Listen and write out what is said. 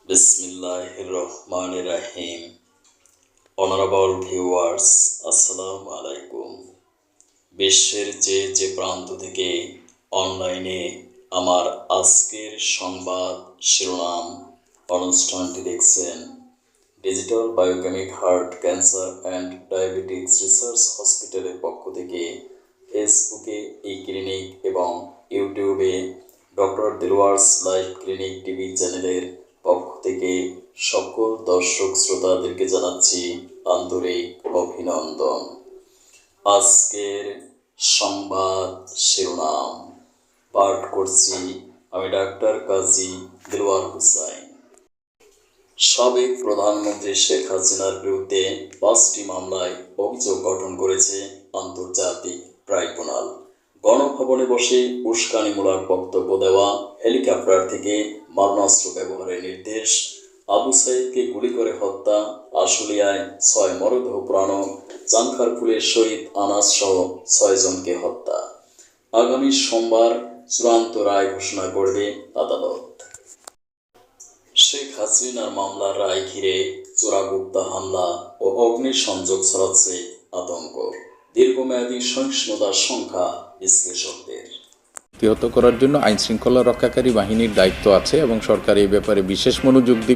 বিসমিল্লাহির রহমানির রহিম। Honourable viewers, আসসালামু আলাইকুম। বিশ্বের যে প্রান্ত থেকে অনলাইনে আমার আজকের সংবাদ শিরোনাম অনুষ্ঠানটি দেখছেন, digital biochemic heart cancer and diabetics research হসপিটালের পক্ষ থেকে ফেসবুকে এই ক্লিনিক এবং ইউটিউবে ডক্টর দিলওয়ার্স লাইফ ক্লিনিক টিভি চ্যানেলের পক্ষ থেকে সকল দর্শক শ্রোতাদেরকে জানাচ্ছি আন্তরিক অভিনন্দন। আজকের সংবাদ শিরোনাম পাঠ করছি আমি ডাক্তার কাজী দিলওয়ার হুসাইন। সাবেক প্রধানমন্ত্রী শেখ হাসিনার বিরুদ্ধে 5টি মামলায় অভিযোগ গঠন করেছে আন্তর্জাতিক ট্রাইব্যুনাল। গণভবনে বসে উস্কানিমূলক বক্তব্য দেওয়া, হেলিকপ্টার থেকে মারণাস্ত্র ব্যবহারের নির্দেশ, আবু সাইদকে গুলি করে হত্যা, আশুলিয়ায় 6 মরদেহ পোড়ানো, চানখারপুলের শহীদ আনাস সহ 6 জনকে হত্যা। আগামী সোমবার চূড়ান্ত রায় ঘোষণা করবে আদালত। শেখ হাসিনার মামলার রায় ঘিরে চোরাগুপ্তা হামলা ও অগ্নিসংযোগ ছড়াচ্ছে আতঙ্ক। দীর্ঘমেয়াদী সহিংসতার সংখ্যা বিশ্লেষকদের। প্রতিহত করার জন্য আইনশৃঙ্খলা রক্ষাকারী বাহিনীর দায়িত্ব আছে এবং সরকার এই ব্যাপারে বিশেষ মনোযোগ দিবে।